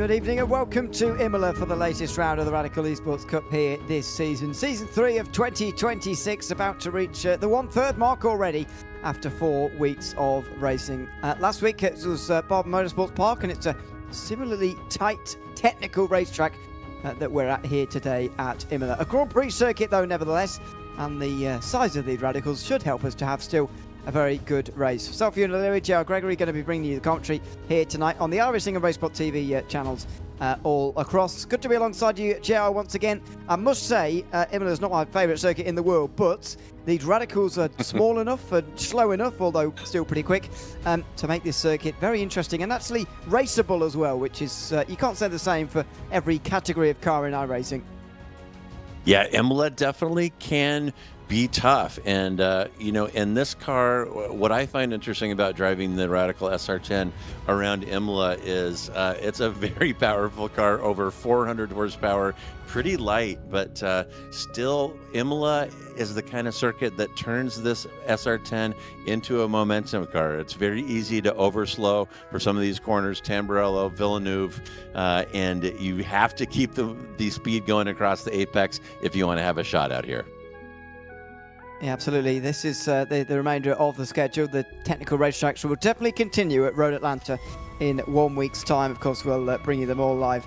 Good evening and welcome to Imola for the latest round of the Radical Esports Cup here this season. Season 3 of 2026, about to reach the 1/3 mark already after 4 weeks of racing. Last week it was Barber Motorsports Park, and it's a similarly tight technical racetrack that we're at here today at Imola. A Grand Prix circuit though nevertheless, and the size of these Radicals should help us to have still a very good race. Sophie and Larry, JR Gregory going to be bringing you the commentary here tonight on the iRacing and Racesport TV channels all across. Good to be alongside you, JR, once again. I must say, Imola is not my favourite circuit in the world, but these Radicals are small enough and slow enough, although still pretty quick, to make this circuit very interesting and actually raceable as well, which is, you can't say the same for every category of car in iRacing. Yeah, Imola definitely can be tough. And, you know, in this car, what I find interesting about driving the Radical SR10 around Imola is it's a very powerful car, over 400 horsepower, pretty light, but still Imola is the kind of circuit that turns this SR10 into a momentum car. It's very easy to overslow for some of these corners, Tamburello, Villeneuve, and you have to keep the speed going across the apex if you want to have a shot out here. Yeah, absolutely. This is the remainder of the schedule. The technical racetracks will definitely continue at Road Atlanta in 1 week's time. Of course, we'll bring you them all live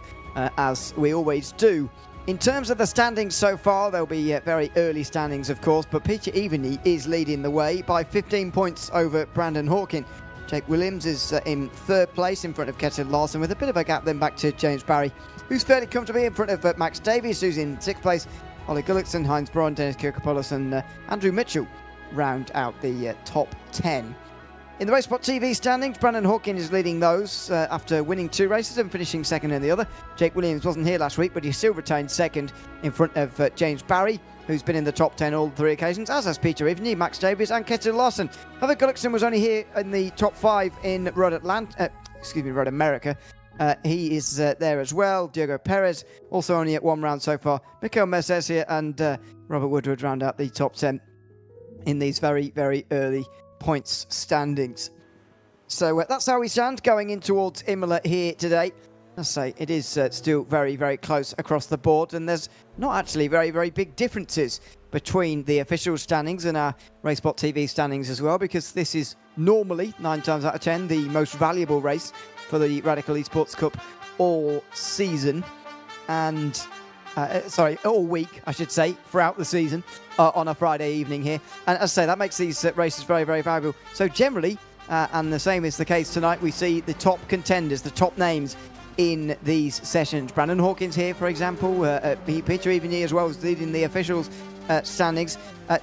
as we always do. In terms of the standings so far, there'll be very early standings, of course, but Peter Eveny is leading the way by 15 points over Brandon Hawkin. Jake Williams is in 3rd place in front of Ketil Larson, with a bit of a gap then back to James Barry, who's fairly comfortably in front of Max Davies, who's in 6th place. Ollie Gullickson, Heinz Braun, Dennis Kirkopoulos and Andrew Mitchell round out the top 10. In the Racesport TV standings, Brandon Hawkin is leading those after winning 2 races and finishing 2nd in the other. Jake Williams wasn't here last week, but he still retained 2nd in front of James Barry, who's been in the top 10 all 3 occasions, as has Peter Eveny, Max Davies and Ketil Larson. Ollie Gullickson was only here in the top 5 in Road America. He is there as well. Diego Perez also only at 1 round so far. Mikael Mercedes here and Robert Woodward round out the top 10 in these very, very early points standings. So that's how we stand going in towards Imola here today. Let's say it is still very, very close across the board, and there's not actually very, very big differences between the official standings and our Racesport TV standings as well, because this is normally 9 times out of 10 the most valuable race for the Radical Esports Cup all season, and all week, I should say, throughout the season on a Friday evening here. And as I say, that makes these races very, very valuable. So generally, and the same is the case tonight, we see the top contenders, the top names in these sessions. Brandon Hawkins here, for example. Peter Eveny as well is leading the officials standings.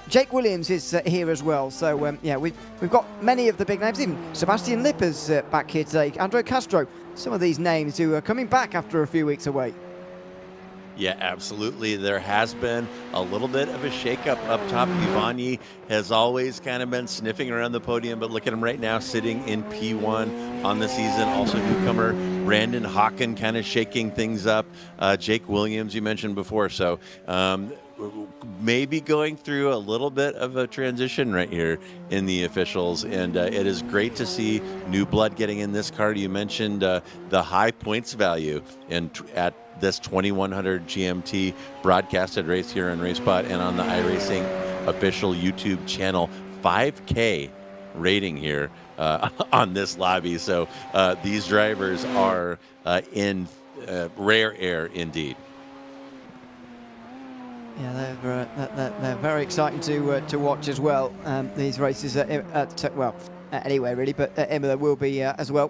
Jake Williams is here as well. So yeah, we've got many of the big names. Even Sebastian Lipper's back here today. Andrew Castro. Some of these names who are coming back after a few weeks away. Yeah, absolutely. There has been a little bit of a shakeup up top. Ivani has always kind of been sniffing around the podium, but look at him right now sitting in P1 on the season. Also newcomer Brandon Hawkin kind of shaking things up. Jake Williams you mentioned before. So maybe going through a little bit of a transition right here in the officials, and it is great to see new blood getting in this car. You mentioned the high points value at this 2100 GMT broadcasted race here on RaceSpot and on the iRacing official YouTube channel. 5K rating here on this lobby. So these drivers are in rare air indeed. Yeah, they're very exciting to watch as well. These races anyway really, but Imola will be as well.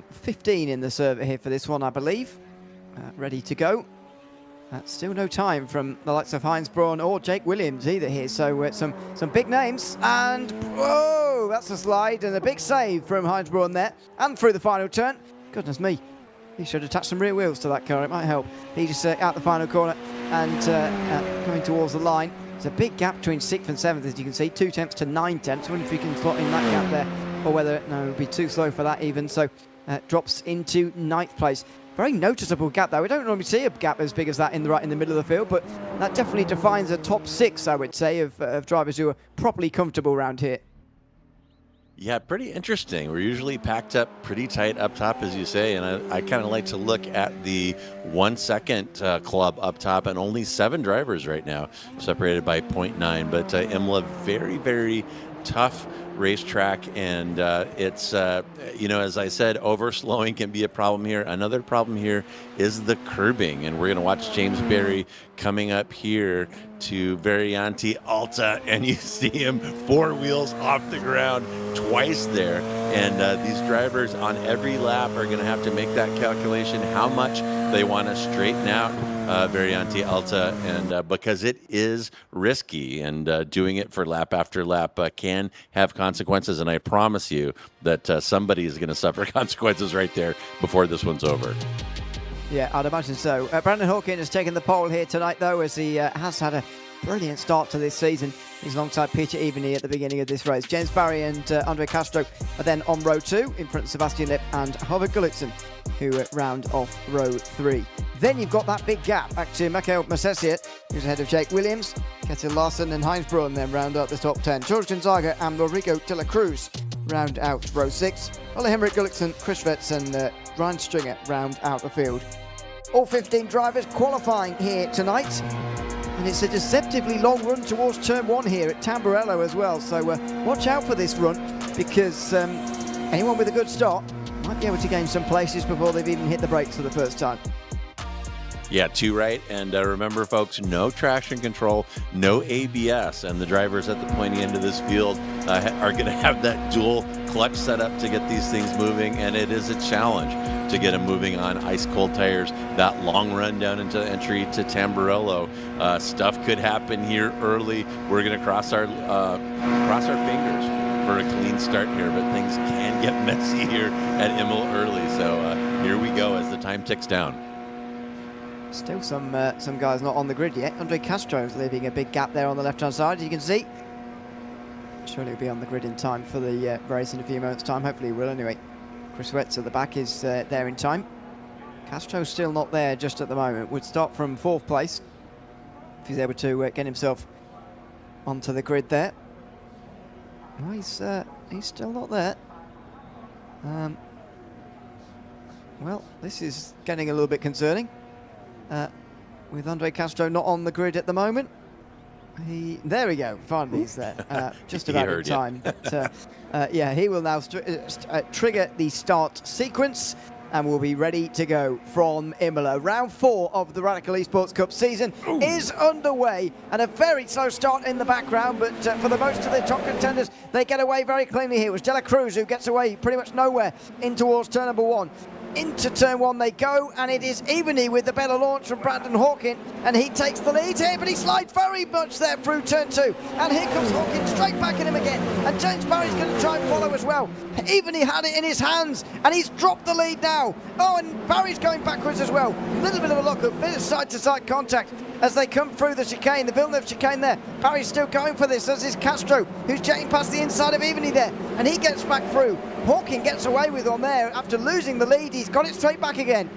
15 in the server here for this one, I believe. Ready to go. Still no time from the likes of Heinz Braun or Jake Williams either here. So some big names, and whoa, that's a slide and a big save from Heinz Braun there, and through the final turn. Goodness me, he should attach some rear wheels to that car. It might help. He just out the final corner and coming towards the line. There's a big gap between 6th and 7th, as you can see, 2 tenths to 9 tenths. I wonder if you can slot in that gap there, or whether no, it would be too slow for that even. So drops into 9th place. Very noticeable gap though. We don't normally see a gap as big as that in the middle of the field, but that definitely defines a top 6, I would say, of drivers who are properly comfortable around here. Yeah, pretty interesting. We're usually packed up pretty tight up top, as you say, and I kind of like to look at the 1 second club up top, and only 7 drivers right now, separated by point 0.9. But Imola, very, very tough racetrack, and as I said, overslowing can be a problem here. Another problem here is the curbing, and we're going to watch James Berry coming up here to Varianti Alta, and you see him 4 wheels off the ground twice there. And these drivers on every lap are going to have to make that calculation how much they want to straighten out Varianti Alta, and because it is risky, and doing it for lap after lap can have consequences. And I promise you that somebody is going to suffer consequences right there before this one's over. Yeah, I'd imagine so. Brandon Hawkins has taken the pole here tonight, though, as he has had a brilliant start to this season. He's alongside Peter Eveny at the beginning of this race. James Barry and Andre Castro are then on row 2, in front of Sebastian Lipp and Hobart Gullickson, who round off row 3. Then you've got that big gap back to Mikael Masesiet, who's ahead of Jake Williams. Ketil Larsen and Heinz Braun then round out the top 10. George Gonzaga and Rodrigo de la Cruz round out row 6. Ole Henrik Gullickson, Chris Retz and Ryan Stringer round out the field. All 15 drivers qualifying here tonight. And it's a deceptively long run towards turn 1 here at Tamburello as well. So watch out for this run, because anyone with a good start might be able to gain some places before they've even hit the brakes for the first time. Yeah, 2 right. And remember, folks, no traction control, no ABS. And the drivers at the pointy end of this field are going to have that dual clutch set up to get these things moving. And it is a challenge to get them moving on ice-cold tires. That long run down into entry to Tamburello. Stuff could happen here early. We're going to cross our fingers for a clean start here, but things can get messy here at Imola early. So here we go as the time ticks down. Still some guys not on the grid yet. Andre Castro is leaving a big gap there on the left-hand side, as you can see. Surely he'll be on the grid in time for the race in a few moments' time. Hopefully he will anyway. Chris Retz at the back is there in time. Castro's still not there just at the moment. Would start from 4th place if he's able to get himself onto the grid there. No, he's still not there. Well, this is getting a little bit concerning. With Andre Castro not on the grid at the moment. There we go, finally he's there, just about in time. But yeah, he will now trigger the start sequence and will be ready to go from Imola. Round 4 of the Radical Esports Cup season is underway, and a very slow start in the background, but for the most of the top contenders, they get away very cleanly here. It was De La Cruz who gets away pretty much nowhere in towards turn number 1. Into turn 1 they go, and it is Eveny with the better launch from Brandon Hawkins, and he takes the lead here, but he slides very much there through turn 2, and here comes Hawkins straight back at him again, and James Barry's going to try and follow as well. Eveny had it in his hands, and he's dropped the lead now. Oh, and Barry's going backwards as well. A little bit of a lock-up, bit of side-to-side contact as they come through the chicane, the Villeneuve chicane there. Barry's still going for this, as is Castro, who's jetting past the inside of Eveny there, and he gets back through. Hawkins gets away with on there after losing the lead. He's got it straight back again.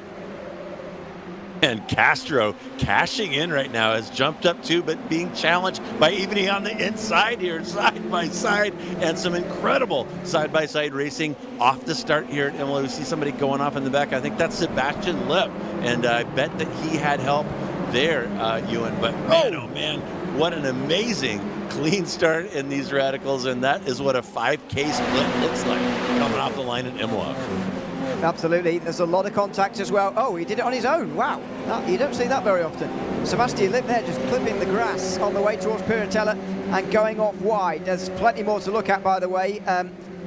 And Castro cashing in right now, has jumped up too, but being challenged by Eveny on the inside here, side by side, and some incredible side-by-side racing off the start here at Imola. We see somebody going off in the back. I think that's Sebastian Lipp, and I bet that he had help there, Ewan. But man, oh man, what an amazing clean start in these radicals, and that is what a 5K split looks like coming off the line at Imola. Absolutely, there's a lot of contact as well. Oh, he did it on his own. Wow, you don't see that very often. Sebastian Lipp there just clipping the grass on the way towards Piratella and going off wide. There's plenty more to look at, by the way.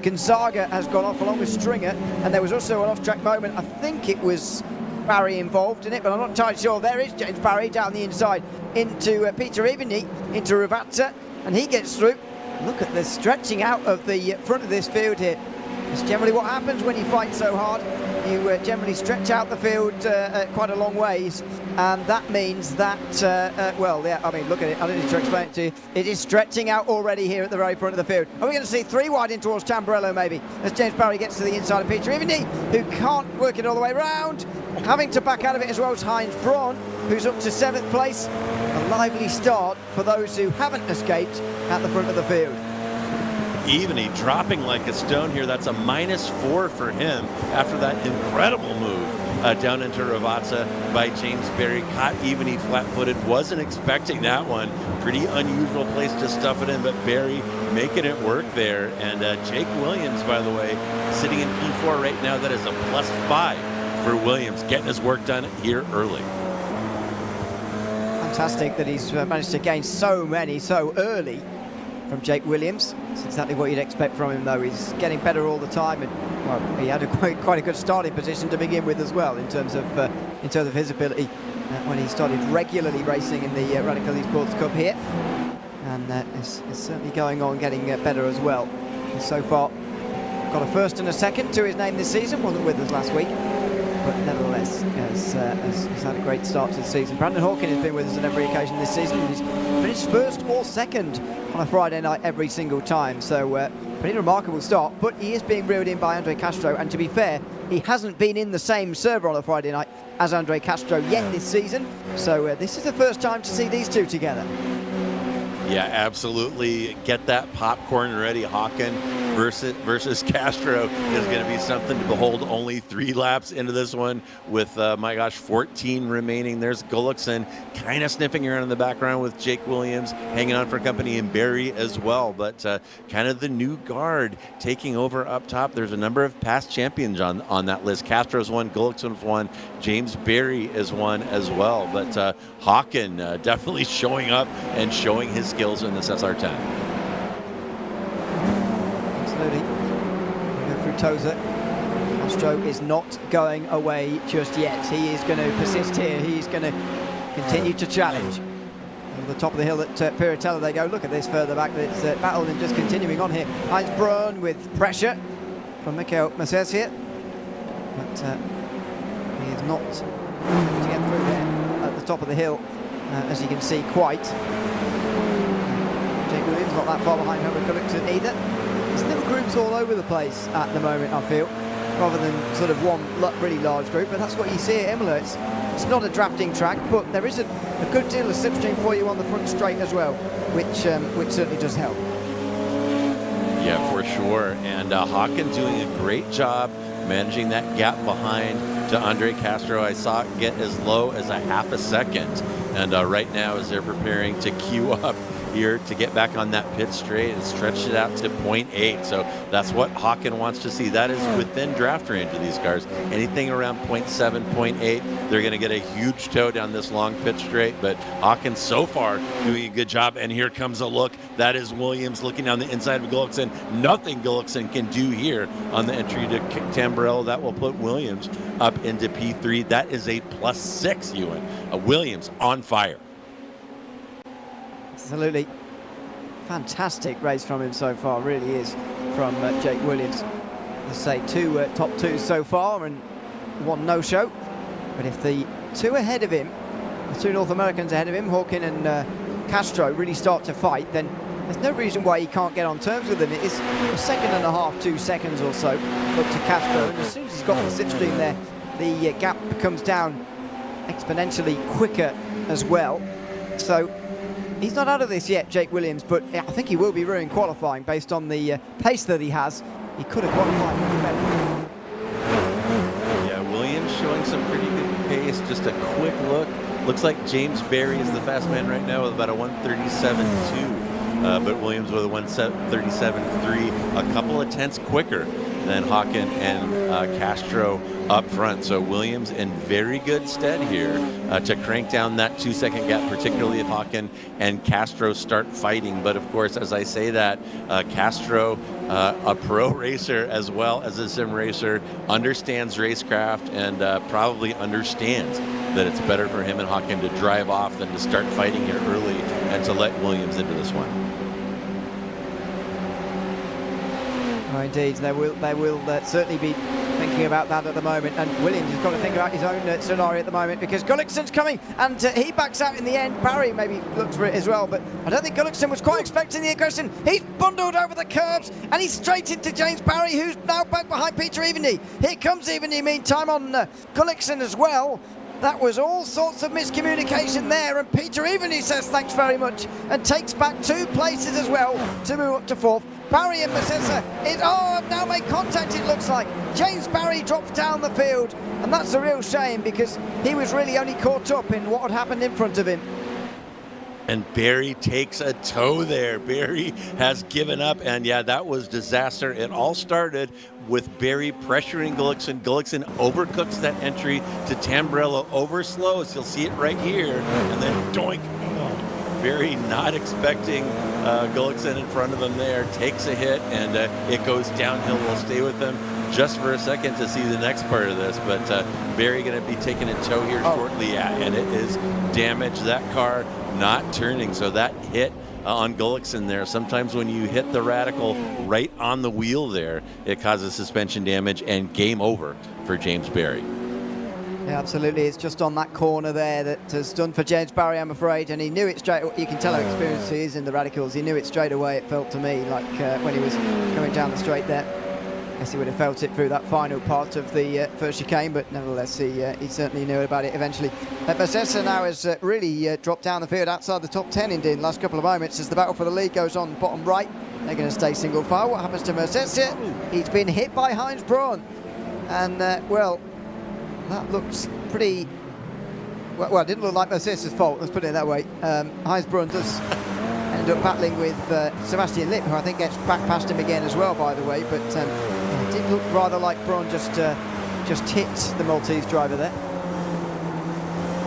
Gonzaga has gone off along with Stringer, and there was also an off-track moment. I think it was Barry involved in it, but I'm not entirely sure. There is James Barry down the inside into Peter Eveny, into Ravazza, and he gets through. Look at the stretching out of the front of this field here. It's generally what happens when you fight so hard. You generally stretch out the field quite a long ways, and that means that, well, yeah, I mean, look at it. I don't need to explain it to you. It is stretching out already here at the very front of the field. Are we going to see 3 wide in towards Tamburello, maybe, as James Barry gets to the inside of Peter Eveny, who can't work it all the way round. Having to back out of it as well as Heinz Braun, who's up to 7th place. A lively start for those who haven't escaped at the front of the field. Evany dropping like a stone here. That's a -4 for him after that incredible move down into Ravazza by James Berry. Caught Evany flat-footed. Wasn't expecting that one. Pretty unusual place to stuff it in, but Berry making it work there. And Jake Williams, by the way, sitting in P4 right now. That is a +5 for Williams, getting his work done here early. Fantastic that he's managed to gain so many so early from Jake Williams. It's exactly what you'd expect from him, though. He's getting better all the time, and well, he had quite a good starting position to begin with as well in terms of his ability when he started regularly racing in the Radical Esports Cup here, and it's certainly going on getting better as well. And so far, got a first and a second to his name this season. Wasn't with us last week, but nevertheless has had a great start to the season. Brandon Hawkin has been with us on every occasion this season. He's finished first or second on a Friday night every single time, so pretty remarkable start. But he is being reeled in by Andre Castro, and to be fair, he hasn't been in the same server on a Friday night as Andre Castro yet this season, so this is the first time to see these two together. Yeah, absolutely. Get that popcorn ready. Hawkin versus Castro is going to be something to behold. Only 3 laps into this one with, 14 remaining. There's Gullikson kind of sniffing around in the background with Jake Williams hanging on for company, and Berry as well. But kind of the new guard taking over up top. There's a number of past champions on that list. Castro's one, Gullikson's one, James Berry is one as well. But Hawkin definitely showing up and showing his skills in this SR10. Absolutely. We go through Toza. Castro is not going away just yet. He is going to persist here. He's going to continue to challenge. Over the top of the hill at Piratella they go. Look at this further back. It's battle and just continuing on here. Heinz Brun with pressure from Mikhail Masses here. But he is not going to get through there at the top of the hill, as you can see, quite. Jake Williams not that far behind Henrik Gullikson either. There's little groups all over the place at the moment, I feel, rather than sort of one really large group. But that's what you see at Imola. It's not a drafting track, but there is a good deal of slipstream for you on the front straight as well, which certainly does help. Yeah, for sure. And Hawkin doing a great job managing that gap behind to Andre Castro. I saw it get as low as a half a second. And right now, as they're preparing to queue up here to get back on that pit straight and stretch it out to 0.8. So that's what Hawkin wants to see. That is within draft range of these cars. Anything around 0.7, 0.8, they're going to get a huge tow down this long pit straight. But Hawkin so far doing a good job. And here comes a look. That is Williams looking down the inside of Gullikson. Nothing Gullikson can do here on the entry to Tamburello. That will put Williams up into P3. That is a +6, Ewan. Williams on fire. Absolutely. Fantastic race from him so far, really is, from Jake Williams. Let's say 2 top 2s so far and 1 no-show. But if the 2 ahead of him, the 2 North Americans ahead of him, Hawkin and Castro, really start to fight, then there's no reason why he can't get on terms with them. It is a second and a half, 2 seconds or so up to Castro. And as soon as he's got the slipstream there, the gap comes down exponentially quicker as well. So he's not out of this yet, Jake Williams, but I think he will be ruining qualifying based on the pace that he has. He could have qualified much better. Yeah, Williams showing some pretty good pace. Just a quick look. Looks like James Berry is the fast man right now with about a 1:37.2. But Williams with a 1:37.3. A couple of tenths quicker than Hawkin and Castro up front. So Williams in very good stead here to crank down that 2-second gap, particularly if Hawkin and Castro start fighting. But of course, as I say that, Castro, a pro racer as well as a sim racer, understands racecraft and probably understands that it's better for him and Hawkin to drive off than to start fighting here early and to let Williams into this one. Oh, indeed, they will certainly be thinking about that at the moment, and Williams has got to think about his own scenario at the moment, because Gullikson's coming and he backs out in the end. Barry maybe looks for it as well, but I don't think Gullikson was quite expecting the aggression. He's bundled over the curbs and he's straight into James Barry, who's now back behind Peter Evany. Here comes Evany meantime on Gullikson as well. That was all sorts of miscommunication there, and Peter Evany says thanks very much and takes back 2 places as well to move up to 4th. Barry and Masessa, have now made contact, it looks like. James Barry drops down the field, and that's a real shame because he was really only caught up in what had happened in front of him. And Barry takes a tow there. Barry has given up, and yeah, that was disaster. It all started with Barry pressuring Gullickson. Gullickson overcooks that entry to Tamburello, overslows. You'll see it right here, and then doink. Barry not expecting Gullickson in front of him there, takes a hit, and it goes downhill. We'll stay with him just for a second to see the next part of this, but Barry going to be taking a tow here shortly, and it is damaged. That car not turning, so that hit on Gullickson there. Sometimes when you hit the radical right on the wheel there, it causes suspension damage and game over for James Barry. Yeah, absolutely. It's just on that corner there that has done for James Barry, I'm afraid, and he knew it straight away. You can tell how experienced he is in the radicals. He knew it straight away, it felt to me, like when he was going down the straight there. I guess he would have felt it through that final part of the first chicane, but nevertheless, he certainly knew about it eventually. Masessa now has really dropped down the field outside the top 10 in the last couple of moments as the battle for the lead goes on bottom right. They're going to stay single file. What happens to Masessa? He's been hit by Heinz Braun. And, well, that looks pretty... Well, it didn't look like Masessa's fault, let's put it that way. Heinz Braun does end up battling with Sebastian Lipp, who I think gets back past him again as well, by the way, but it did look rather like Braun just hit the Maltese driver there.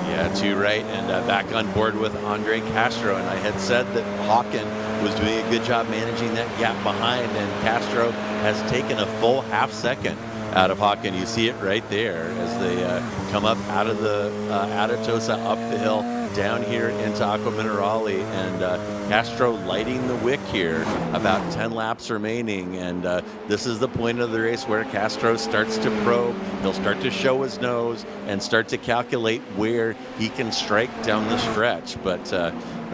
Yeah, too right, and back on board with Andre Castro, and I had said that Hawken was doing a good job managing that gap behind, and Castro has taken a full half second out of Hawken. You see it right there as they come up out of the Adatosa, up the hill, down here into Aqua Minerale, and Castro lighting the wick here, about 10 laps remaining, and this is the point of the race where Castro starts to probe. He'll start to show his nose and start to calculate where he can strike down the stretch, but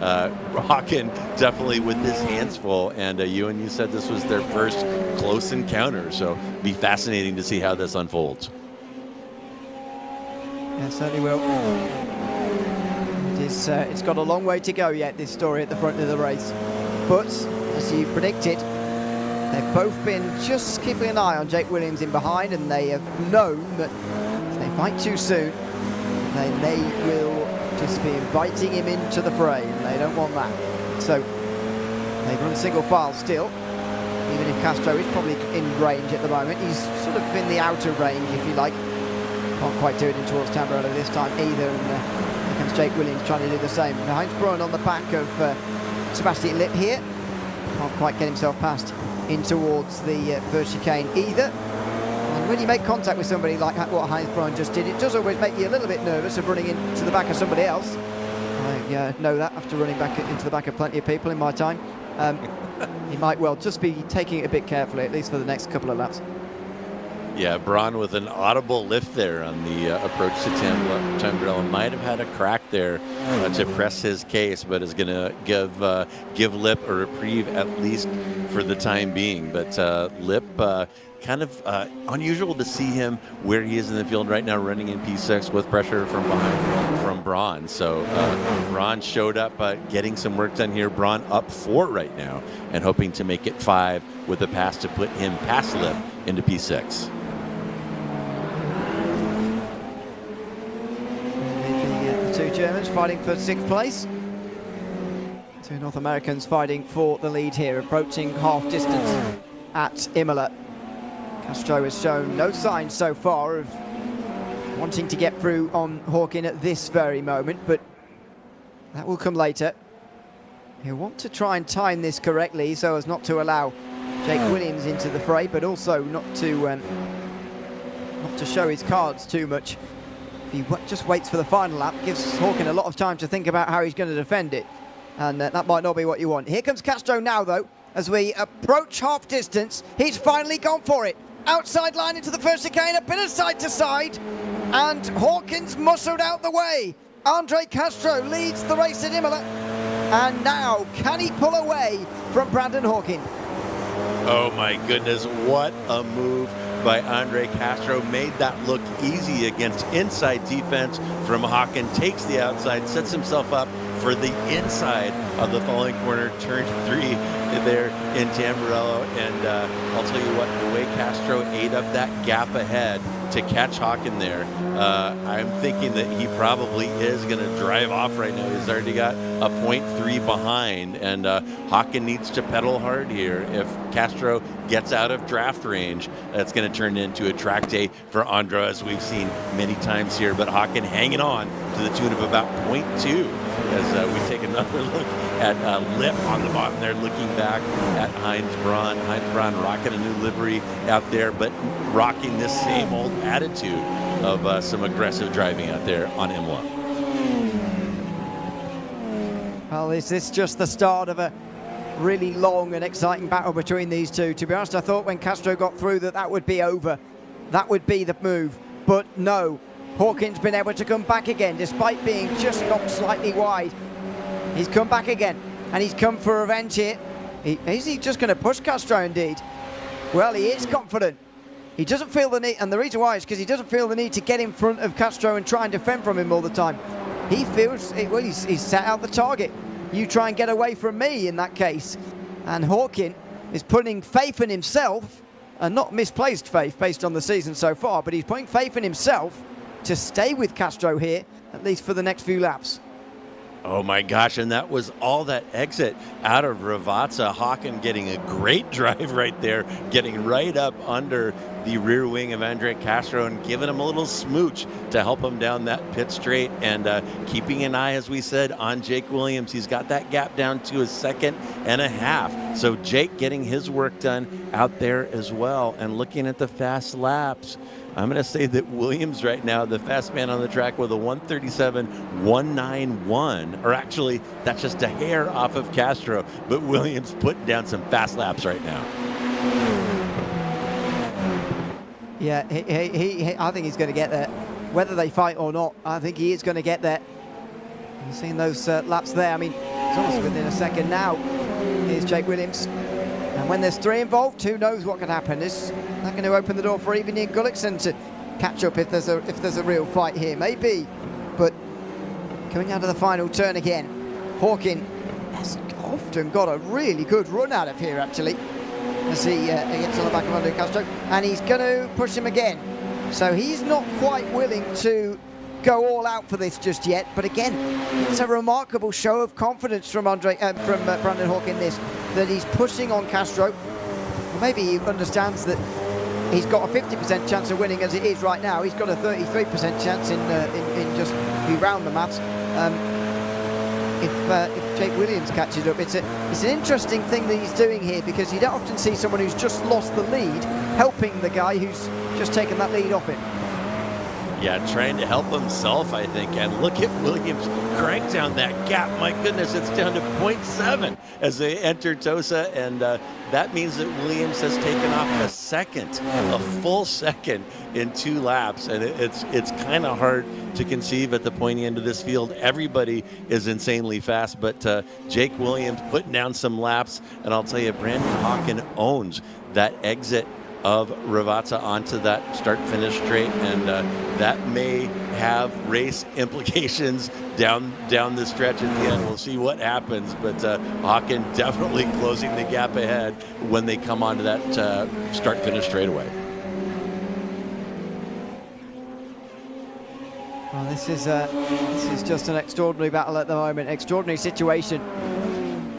Hawken definitely with his hands full, and you said this was their first close encounter, so be fascinating to see how this unfolds. Yeah, it certainly will. It's got a long way to go yet, this story at the front of the race. But, as you predicted, they've both been just keeping an eye on Jake Williams in behind, and they have known that if they fight too soon, then they will just be inviting him into the fray, and they don't want that. So, they run single file still, even if Castro is probably in range at the moment. He's sort of in the outer range, if you like. Can't quite do it in towards Tamburello this time either, and comes Jake Williams trying to do the same. Heinz Braun on the back of Sebastian Lipp here. Can't quite get himself past in towards the first chicane either. And when you make contact with somebody like what Heinz Braun just did, it does always make you a little bit nervous of running into the back of somebody else. I know that after running back into the back of plenty of people in my time. He might well just be taking it a bit carefully, at least for the next couple of laps. Yeah, Braun with an audible lift there on the approach to Tamburello. Might have had a crack there to press his case, but is going to give Lipp a reprieve at least for the time being. But Lipp, kind of unusual to see him where he is in the field right now, running in P6 with pressure from behind from Braun. So Braun showed up getting some work done here. Braun up 4 right now and hoping to make it 5 with a pass to put him past Lipp into P6. Two Germans fighting for 6th place. Two North Americans fighting for the lead here, approaching half distance at Imola. Castro has shown no signs so far of wanting to get through on Hawken at this very moment, but that will come later. He'll want to try and time this correctly so as not to allow Jake Williams into the fray, but also not to show his cards too much. If he just waits for the final lap, gives Hawken a lot of time to think about how he's going to defend it, and that might not be what you want. Here comes Castro now, though, as we approach half distance. He's finally gone for it. Outside line into the first chicane, a bit of side to side, and Hawkins muscled out the way. Andre Castro leads the race at Imola, and now can he pull away from Brandon Hawken? Oh my goodness, what a move by Andre Castro. Made that look easy against inside defense from Hawken. Takes the outside, sets himself up for the inside of the following corner, turn 3. there in Tamburello. And I'll tell you what, the way Castro ate up that gap ahead to catch Hawken there, I'm thinking that he probably is going to drive off right now. He's already got a 0.3 behind, and Hawken needs to pedal hard here. If Castro gets out of draft range, that's going to turn into a track day for Andra, as we've seen many times here. But Hawken hanging on to the tune of about 0.2 as we take another look at Lip on the bottom there, looking back at Heinz Braun. Heinz Braun rocking a new livery out there, but rocking this same old attitude of some aggressive driving out there on Imola. Well, is this just the start of a really long and exciting battle between these two? To be honest, I thought when Castro got through that would be over. That would be the move. But no, Hawken's been able to come back again, despite being just knocked slightly wide. He's come back again, and he's come for revenge here. Is he just going to push Castro indeed? Well, he is confident. He doesn't feel the need, and the reason why is because he doesn't feel the need to get in front of Castro and try and defend from him all the time. He feels, well, he's set out the target. You try and get away from me in that case. And Hawken is putting faith in himself, and not misplaced faith based on the season so far, but he's putting faith in himself to stay with Castro here, at least for the next few laps. Oh my gosh, and that was all that exit out of Ravazza. Hawken getting a great drive right there, getting right up under the rear wing of Andre Castro and giving him a little smooch to help him down that pit straight, and keeping an eye, as we said, on Jake Williams. He's got that gap down to a 1.5 seconds. So Jake getting his work done out there as well. And looking at the fast laps, I'm going to say that Williams right now, the fast man on the track with a 1:37.191, or actually that's just a hair off of Castro, but Williams putting down some fast laps right now. Yeah, I think he's going to get there. Whether they fight or not, I think he is going to get there. You've seen those laps there. I mean, it's almost within a second now. Here's Jake Williams. And when there's 3 involved, who knows what can happen? Is that going to open the door for even Ian Gullickson to catch up if there's a real fight here? Maybe. But coming out of the final turn again, Hawken has often got a really good run out of here, actually, as he gets on the back of Andre Castro, and he's going to push him again. So he's not quite willing to go all out for this just yet. But again, it's a remarkable show of confidence from Brandon Hawken, that he's pushing on Castro. Well, maybe he understands that he's got a 50% chance of winning as it is right now. He's got a 33% chance in just if you round the maths. If Jake Williams catches up, it's an interesting thing that he's doing here, because you don't often see someone who's just lost the lead helping the guy who's just taken that lead off him. Yeah, trying to help himself, I think. And look at Williams crank down that gap. My goodness, it's down to 0.7 as they enter Tosa. And that means that Williams has taken off a full second in 2 laps. And it's kind of hard to conceive at the pointy end of this field. Everybody is insanely fast, but Jake Williams putting down some laps. And I'll tell you, Brandon Hawken owns that exit of Ravazza onto that start-finish straight, and that may have race implications down the stretch at the end. We'll see what happens, but Hawken definitely closing the gap ahead when they come onto that start-finish straightaway. Well, this is just an extraordinary battle at the moment, extraordinary situation.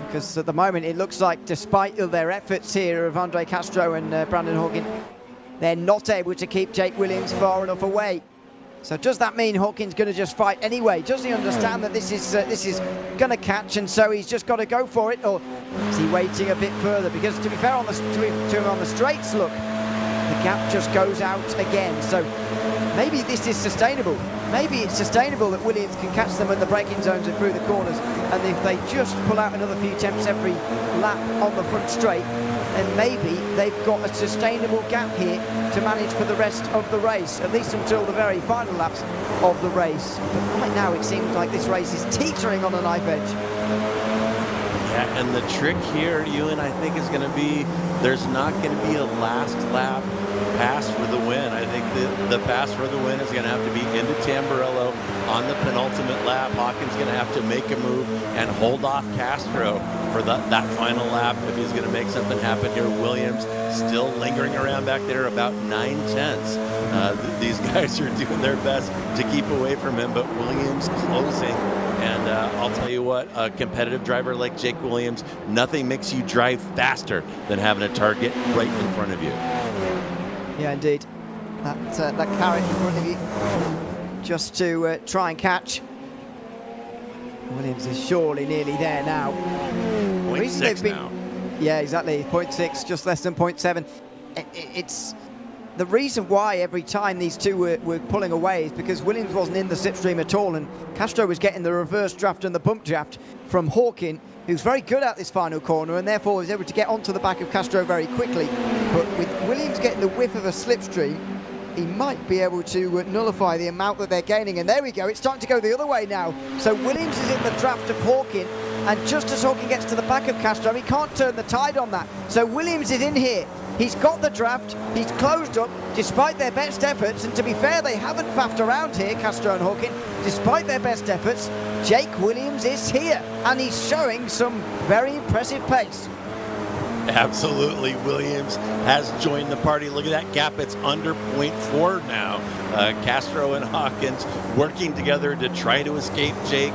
Because at the moment it looks like, despite their efforts here of Andre Castro and Brandon Hawken, they're not able to keep Jake Williams far enough away. So does that mean Hawken's going to just fight anyway? Does he understand that this is going to catch, and so he's just got to go for it, or is he waiting a bit further? Because to be fair, on the straights, look, the gap just goes out again. So maybe this is sustainable. Maybe it's sustainable that Williams can catch them in the braking zones and through the corners, and if they just pull out another few temps every lap on the front straight, then maybe they've got a sustainable gap here to manage for the rest of the race, at least until the very final laps of the race. But right now it seems like this race is teetering on a knife edge. Yeah, and the trick here, Ewan, I think is going to be, there's not going to be a last lap pass for the win. I think the pass for the win is going to have to be into Tamburello on the penultimate lap. Hawkins going to have to make a move and hold off Castro for that final lap if he's going to make something happen here. Williams still lingering around back there about 9/10. These guys are doing their best to keep away from him, but Williams closing. And I'll tell you what, a competitive driver like Jake Williams, nothing makes you drive faster than having a target right in front of you. Yeah, indeed. That carrot in front of you, just to try and catch. Williams is surely nearly there now. 0.6 now. Yeah, exactly. 0.6, just less than 0.7. It's the reason why every time these two were pulling away is because Williams wasn't in the slipstream at all, and Castro was getting the reverse draft and the bump draft from Hawkin, who's very good at this final corner, and therefore was able to get onto the back of Castro very quickly. But with Williams getting the whiff of a slipstream, he might be able to nullify the amount that they're gaining. And there we go, it's starting to go the other way now. So Williams is in the draft of Hawkin, and just as Hawkin gets to the back of Castro, he can't turn the tide on that. So Williams is in here. He's got the draft, he's closed up, despite their best efforts, and to be fair, they haven't faffed around here, Castro and Hawkin. Despite their best efforts, Jake Williams is here, and he's showing some very impressive pace. Absolutely, Williams has joined the party. Look at that gap, it's under 0.4 now. Castro and Hawkins working together to try to escape Jake,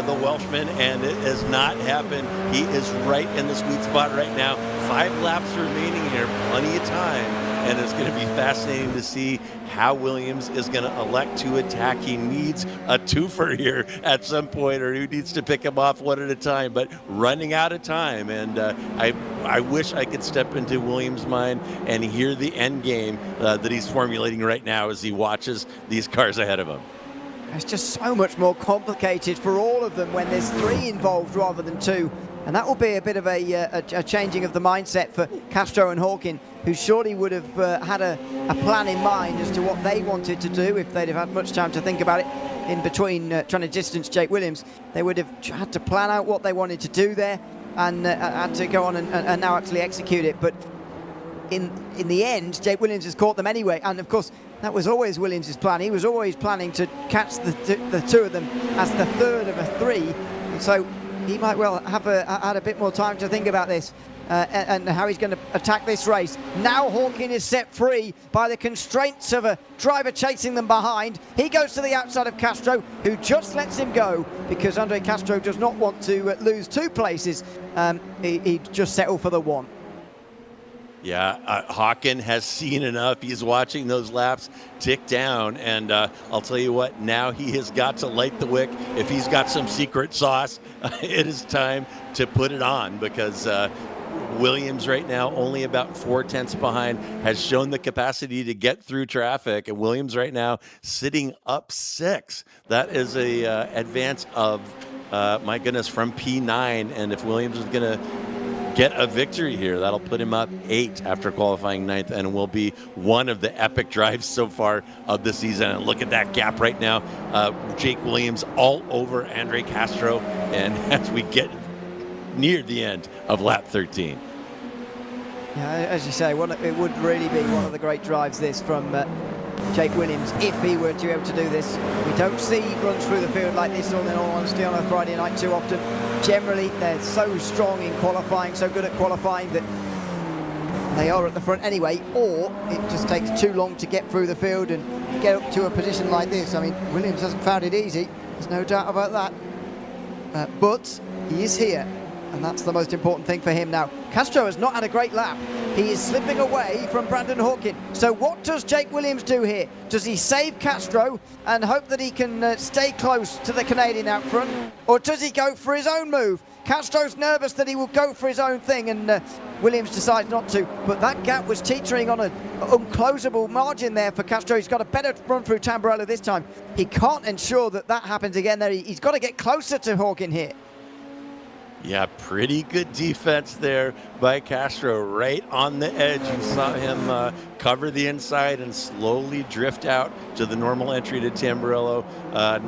the Welshman, and it has not happened. He is right in the sweet spot right now. 5 laps remaining here, plenty of time, and it's going to be fascinating to see how Williams is going to elect to attack. He needs a twofer here at some point, or who needs to pick him off one at a time, but running out of time. And I wish I could step into Williams' mind and hear the end game that he's formulating right now as he watches these cars ahead of him. It's just so much more complicated for all of them when there's 3 involved rather than 2. And that will be a bit of a changing of the mindset for Castro and Hawkin, who surely would have had a plan in mind as to what they wanted to do if they'd have had much time to think about it in between trying to distance Jake Williams. They would have had to plan out what they wanted to do there and had to go on and now actually execute it. But in the end, Jake Williams has caught them anyway. And of course, that was always Williams' plan. He was always planning to catch the 2 of them as the third of a 3. And so he might well have had a bit more time to think about this and how he's going to attack this race. Now Hawkin is set free by the constraints of a driver chasing them behind. He goes to the outside of Castro, who just lets him go because Andre Castro does not want to lose 2 places. He just settled for the 1. Yeah, Hawkin has seen enough. He's watching those laps tick down, and I'll tell you what, now he has got to light the wick. If he's got some secret sauce, it is time to put it on, because Williams right now only about 0.4 behind, has shown the capacity to get through traffic, and Williams right now sitting up 6. That is a advance of, my goodness, from P9, and if Williams is going to get a victory here, that'll put him up 8 after qualifying 9th, and will be one of the epic drives so far of the season. And look at that gap right now. Jake Williams all over Andre Castro, and as we get near the end of lap 13. Yeah, as you say, it would really be one of the great drives this from Jake Williams if he were to be able to do this. We don't see runs through the field like this, all in all honesty, on a Friday night too often. Generally, they're so strong in qualifying, so good at qualifying, that they are at the front anyway, or it just takes too long to get through the field and get up to a position like this. I mean, Williams hasn't found it easy, there's no doubt about that. But he is here, and that's the most important thing for him now. Castro has not had a great lap. He is slipping away from Brandon Hawkin. So what does Jake Williams do here? Does he save Castro and hope that he can stay close to the Canadian out front? Or does he go for his own move? Castro's nervous that he will go for his own thing, and Williams decides not to. But that gap was teetering on an unclosable margin there for Castro. He's got a better run through Tamburello this time. He can't ensure that that happens again there. He's got to get closer to Hawkin here. Yeah, pretty good defense there by Castro, right on the edge. You saw him cover the inside and slowly drift out to the normal entry to Tamburello.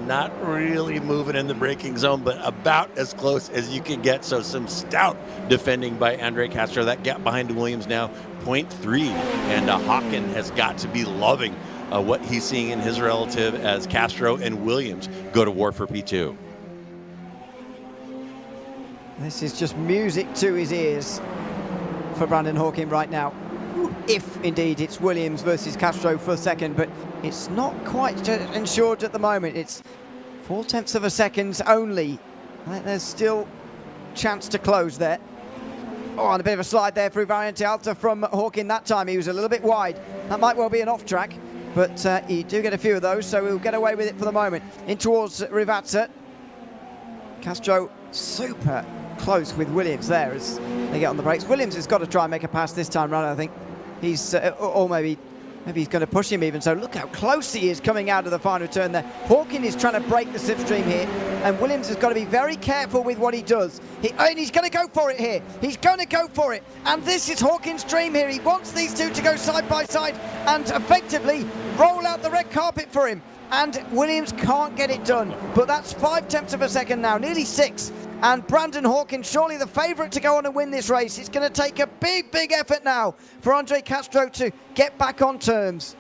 Not really moving in the braking zone, but about as close as you can get. So some stout defending by Andre Castro. That gap behind Williams now 0.3, and Hawkin has got to be loving what he's seeing in his relative as Castro and Williams go to war for P2. This is just music to his ears for Brandon Hawkin right now. If indeed it's Williams versus Castro for second, but it's not quite ensured at the moment. It's 0.4 of a second only. There's still chance to close there. Oh, and a bit of a slide there through Variante Alta from Hawkin that time. He was a little bit wide. That might well be an off track, but you do get a few of those, so we'll get away with it for the moment. In towards Rivazza. Castro super close with Williams there as they get on the brakes. Williams has got to try and make a pass this time round, I think. He's, or maybe he's going to push him even. So look how close he is coming out of the final turn there. Hawkin is trying to break the slipstream here, and Williams has got to be very careful with what he does. And he's going to go for it here. He's going to go for it. And this is Hawkin's dream here. He wants these two to go side by side and effectively roll out the red carpet for him. And Williams can't get it done. But that's 0.5 of a second now, nearly 6. And Brandon Hawkin, surely the favourite to go on and win this race. It's going to take a big, big effort now for Andre Castro to get back on terms.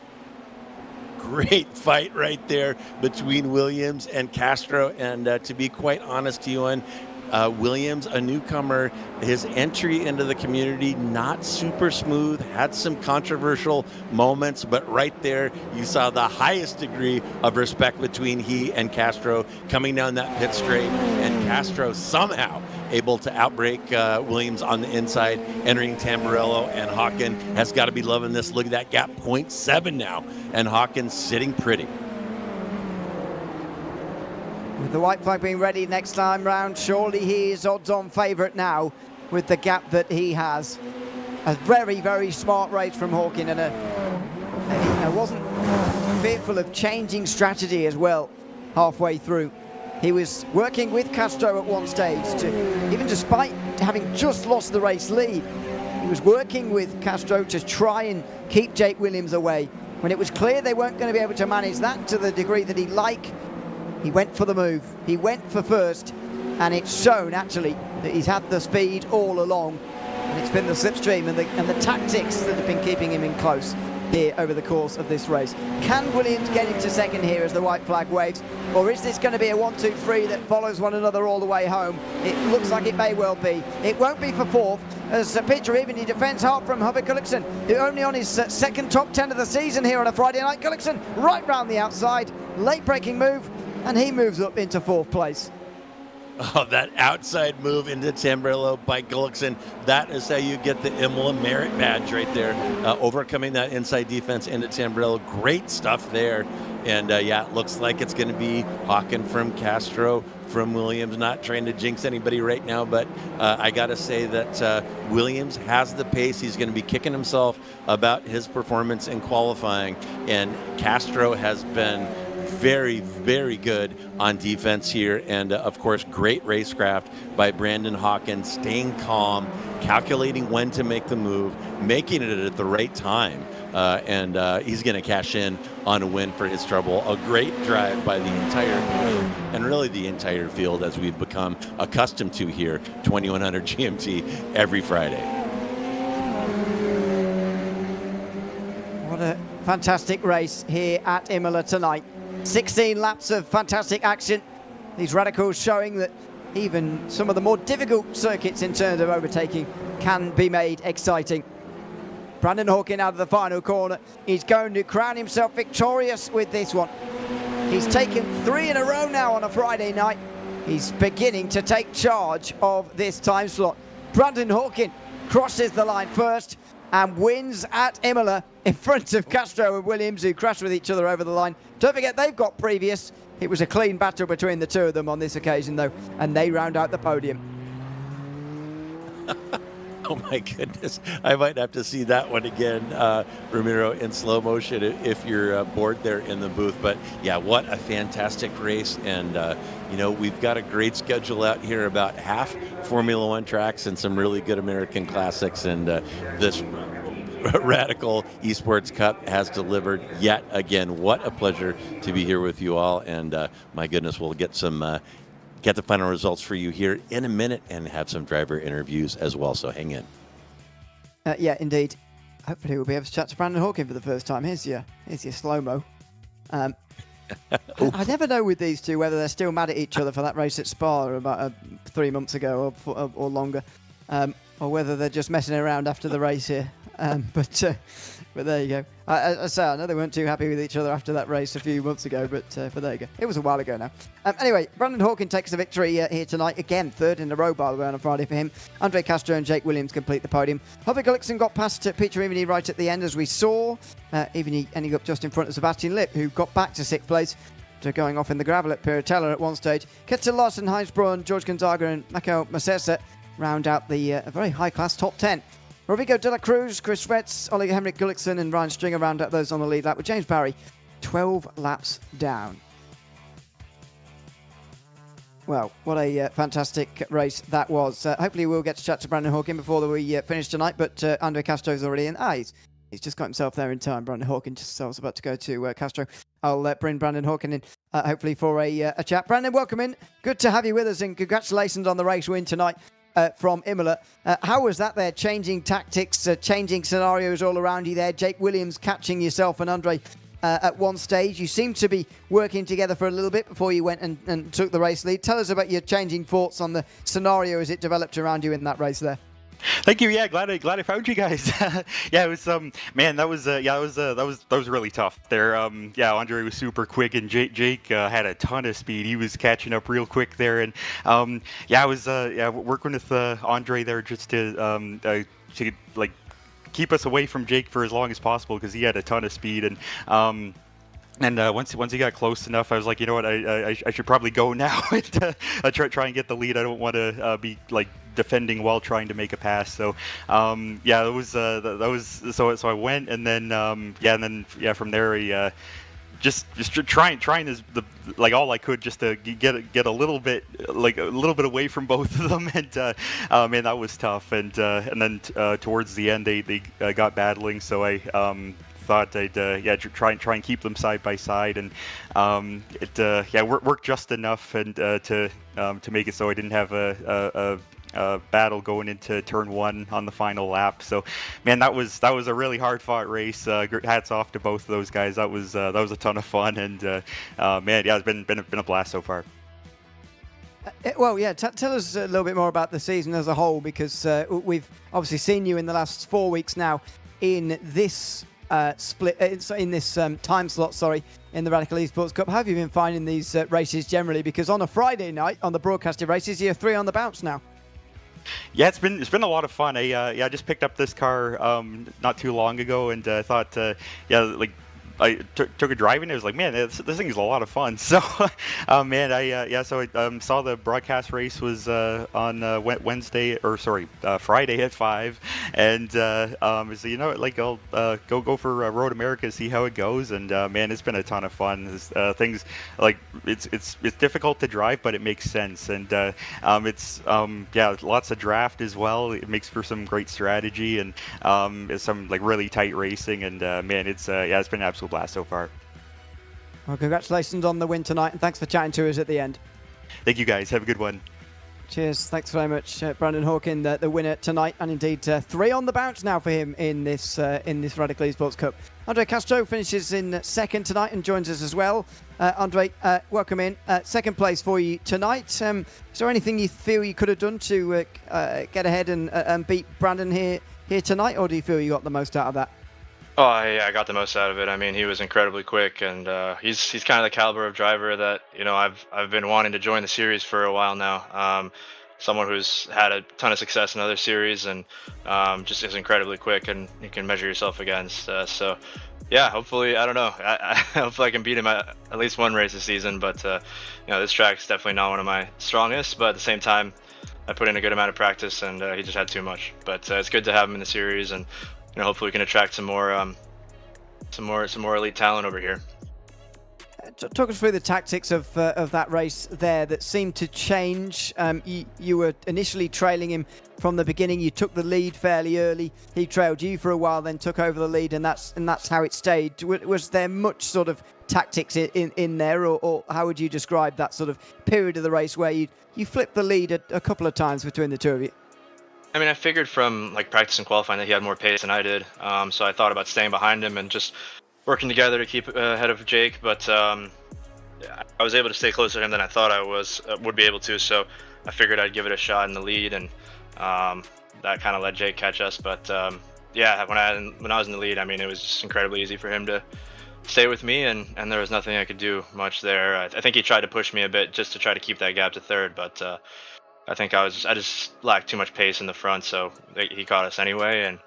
Great fight right there between Williams and Castro. And to be quite honest to you, Williams, a newcomer, his entry into the community, not super smooth, had some controversial moments, but right there you saw the highest degree of respect between he and Castro coming down that pit straight, and Castro somehow able to outbreak Williams on the inside, entering Tamburello, and Hawkin has got to be loving this. Look at that gap, 0.7 now, and Hawkin sitting pretty. With the white flag being ready next time round, surely he is odds-on favourite now with the gap that he has. A very, very smart race from Hawkin, and I wasn't fearful of changing strategy as well halfway through. He was working with Castro at one stage, even despite having just lost the race lead. He was working with Castro to try and keep Jake Williams away. When it was clear they weren't going to be able to manage that to the degree that he'd like, he went for the move. He went for first, and it's shown actually that he's had the speed all along, and it's been the slipstream and the tactics that have been keeping him in close here over the course of this race. Can Williams get into second here as the white flag waves, or is this going to be a 1-2-3 that follows one another all the way home? It looks like it may well be. It won't be for fourth, as Peter Even, he defends hard from Hubert Gullikson, who only on his second top 10 of the season here on a Friday night. Gullikson right round the outside, late breaking move, and he moves up into fourth place. Oh, that outside move into Tamburello by Gullikson. That is how you get the Imola merit badge right there. Overcoming that inside defense into Tamburello. Great stuff there. And yeah, it looks like it's going to be Hawkin from Castro, from Williams. Not trying to jinx anybody right now, but I got to say that Williams has the pace. He's going to be kicking himself about his performance in qualifying. And Castro has been very, very good on defense here, and of course great racecraft by Brandon Hawkin, staying calm, calculating when to make the move, making it at the right time, and he's going to cash in on a win for his trouble. A great drive by the entire team, and really the entire field, as we've become accustomed to here, 2100 GMT every Friday. What a fantastic race here at Imola tonight. 16 laps of fantastic action. These radicals showing that even some of the more difficult circuits in terms of overtaking can be made exciting. Brandon Hawkin out of the final corner. He's going to crown himself victorious with this one. He's taken 3 in a row now on a Friday night. He's beginning to take charge of this time slot. Brandon Hawkin crosses the line first and wins at Imola in front of Castro and Williams, who crashed with each other over the line. Don't forget, they've got previous. It was a clean battle between the two of them on this occasion, though, and they round out the podium. Oh my goodness, I might have to see that one again, Ramiro, in slow motion if you're bored there in the booth. But yeah, what a fantastic race. And you know, we've got a great schedule out here, about half Formula One tracks and some really good American classics. And this Radical Esports Cup has delivered yet again. What a pleasure to be here with you all. And my goodness, we'll get the final results for you here in a minute and have some driver interviews as well. So hang in. Yeah, indeed. Hopefully we'll be able to chat to Brandon Hawkin for the first time. Here's your slow-mo. I never know with these two whether they're still mad at each other for that race at Spa about 3 months ago or longer, or whether they're just messing around after the race here. But there you go. I know they weren't too happy with each other after that race a few months ago, but there you go. It was a while ago now. Anyway, Brandon Hawkin takes the victory here tonight. Again, third in a row, by the way, on a Friday for him. Andre Castro and Jake Williams complete the podium. Hovig Gullikson got past Peter Ivany right at the end, as we saw. Ivany ending up just in front of Sebastian Lipp, who got back to 6th place after going off in the gravel at Piratella at one stage. Ketzer Larsen, Heinz Braun, George Gonzaga and Michael Masesa round out the very high-class top 10. Rodrigo de la Cruz, Chris Retz, Ole Henrik Gullikson and Ryan Stringer round out those on the lead lap, with James Barry 12 laps down. Well, what a fantastic race that was. Hopefully we'll get to chat to Brandon Hawkin before we finish tonight, but Andre Castro's already in. He's just got himself there in time, Brandon Hawkin. Just I was about to go to Castro. I'll bring Brandon Hawkin in, hopefully for a chat. Brandon, welcome in. Good to have you with us, and congratulations on the race win tonight. From Imola. How was that there? Changing tactics, changing scenarios all around you there. Jake Williams catching yourself and Andre at one stage. You seemed to be working together for a little bit before you went and took the race lead. Tell us about your changing thoughts on the scenario as it developed around you in that race there. Thank you. Yeah, glad I found you guys. Yeah, it was man, that was really tough there. Yeah, Andre was super quick, and Jake had a ton of speed. He was catching up real quick there, and yeah, I was working with Andre there just to like keep us away from Jake for as long as possible, because he had a ton of speed. And once he got close enough, I was like, you know what, I should probably go now and try and get the lead. I don't want to be like defending while trying to make a pass. So yeah, that was so I went, and then from there just trying like all I could just to get a little bit away from both of them, and man, that was tough. And then towards the end they got battling, so I thought I'd try and keep them side by side, and it worked just enough and to make it so I didn't have a battle going into turn 1 on the final lap. So man, that was a really hard fought race. Hats off to both of those guys. That was a ton of fun, and man, yeah, it's been a blast so far. Well, yeah, tell us a little bit more about the season as a whole, because we've obviously seen you in the last 4 weeks now in this in this time slot, in the Radical Esports Cup. How have you been finding these races generally? Because on a Friday night on the broadcasted races, you're 3 on the bounce now. Yeah, it's been a lot of fun. I just picked up this car not too long ago, and I thought I took a drive, and it was like, man, this thing is a lot of fun. So, man, I saw the broadcast race was on Friday at 5, and so you know, like I'll go for Road America, see how it goes, and man, it's been a ton of fun. Things like it's difficult to drive, but it makes sense, and it's lots of draft as well. It makes for some great strategy, and some like really tight racing, and man, it's been an absolute blast so far. Well, congratulations on the win tonight, and thanks for chatting to us at the end. Thank you guys. Have a good one. Cheers. Thanks very much, Brandon Hawkin, the winner tonight, and indeed 3 on the bounce now for him in this Radical Esports Cup. Andre Castro finishes in second tonight and joins us as well. Andre, welcome in. Second place for you tonight. Is there anything you feel you could have done to get ahead and beat Brandon here tonight, or do you feel you got the most out of that? Oh, yeah, I got the most out of it. I mean, he was incredibly quick, and he's kind of the caliber of driver that, you know, I've been wanting to join the series for a while now. Someone who's had a ton of success in other series, and just is incredibly quick, and you can measure yourself against. So, yeah, hopefully, I don't know. Hopefully I can beat him at least one race this season. But you know, this track's definitely not one of my strongest. But at the same time, I put in a good amount of practice, and he just had too much. But it's good to have him in the series, and you know, hopefully we can attract some more elite talent over here. Talk us through the tactics of that race there that seemed to change. You were initially trailing him from the beginning. You took the lead fairly early. He trailed you for a while, then took over the lead, and that's how it stayed. Was there much sort of tactics in there, or how would you describe that sort of period of the race where you flipped the lead a couple of times between the two of you? I mean, I figured from like practice and qualifying that he had more pace than I did. So I thought about staying behind him and just working together to keep ahead of Jake. But I was able to stay closer to him than I thought I would be able to. So I figured I'd give it a shot in the lead, and that kind of let Jake catch us. But yeah, when I was in the lead, I mean, it was just incredibly easy for him to stay with me, and there was nothing I could do much there. I think he tried to push me a bit just to try to keep that gap to third, but I think I just lacked too much pace in the front, so he caught us anyway.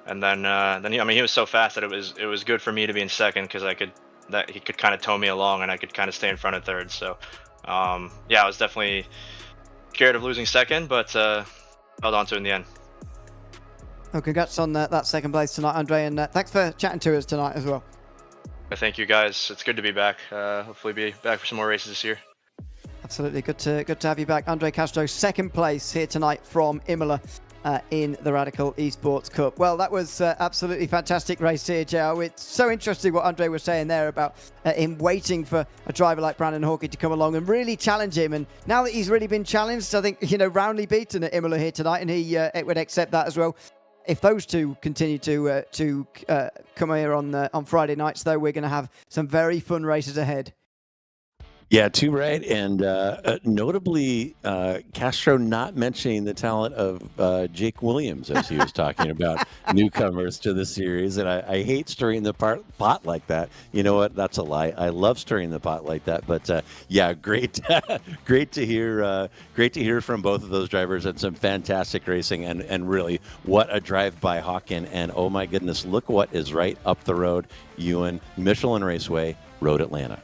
And then I mean, he was so fast that it was good for me to be in second, because he could kind of tow me along, and I could kind of stay in front of third. So yeah, I was definitely scared of losing second, but held on to it in the end. Well, congrats on that second place tonight, Andre, and thanks for chatting to us tonight as well. Thank you, guys. It's good to be back. Hopefully be back for some more races this year. Absolutely. Good to have you back. Andre Castro, second place here tonight from Imola in the Radical Esports Cup. Well, that was absolutely fantastic race here, Joe. It's so interesting what Andre was saying there about him waiting for a driver like Brandon Hawkey to come along and really challenge him. And now that he's really been challenged, I think, roundly beaten at Imola here tonight, and he would accept that as well. If those two continue to come here on Friday nights, though, we're going to have some very fun races ahead. Yeah, too right. And notably, Castro not mentioning the talent of Jake Williams as he was talking about newcomers to the series. And I hate stirring the pot like that. You know what? That's a lie. I love stirring the pot like that. But yeah, great to hear from both of those drivers, and some fantastic racing, and really what a drive by Hawken. And oh my goodness, look what is right up the road. Ewan, Michelin Raceway, Road Atlanta.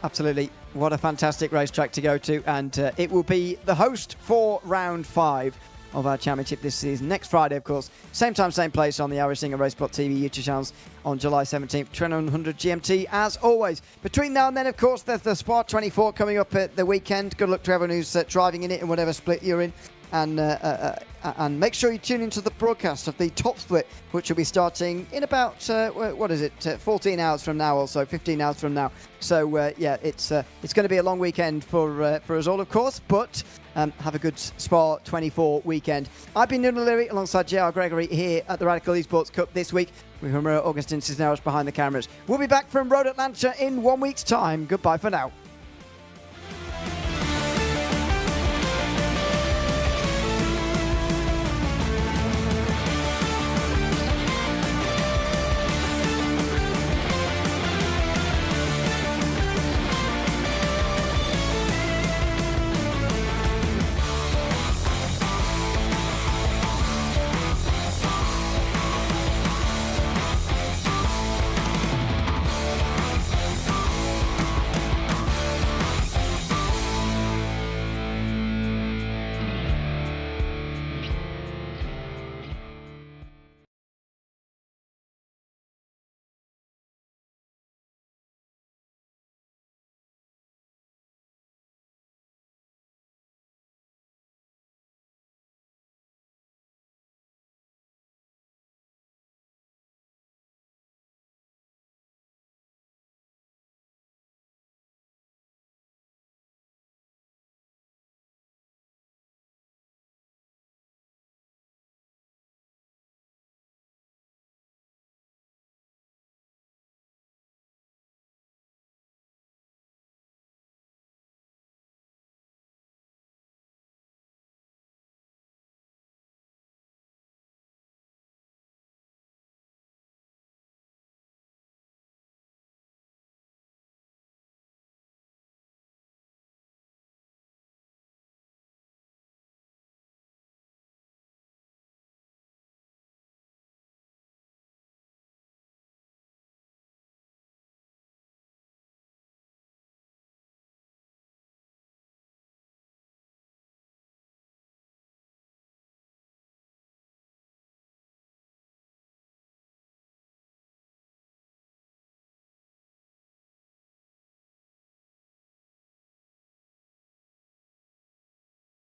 Absolutely. What a fantastic racetrack to go to. And it will be the host for round 5 of our championship this season. Next Friday, of course. Same time, same place on the iRacing and RaceBot TV YouTube channels on July 17th, 2100 GMT, as always. Between now and then, of course, there's the Spa 24 coming up at the weekend. Good luck to everyone who's driving in it in whatever split you're in. And make sure you tune into the broadcast of the top split, which will be starting in about 14 hours from now, or so 15 hours from now. So yeah, it's going to be a long weekend for us all, of course, but have a good Spa 24 weekend. I've been Nuno Leary alongside JR Gregory here at the Radical Esports Cup this week. With Romero Augustin Cisneros behind the cameras. We'll be back from Road Atlanta in 1 week's time. Goodbye for now.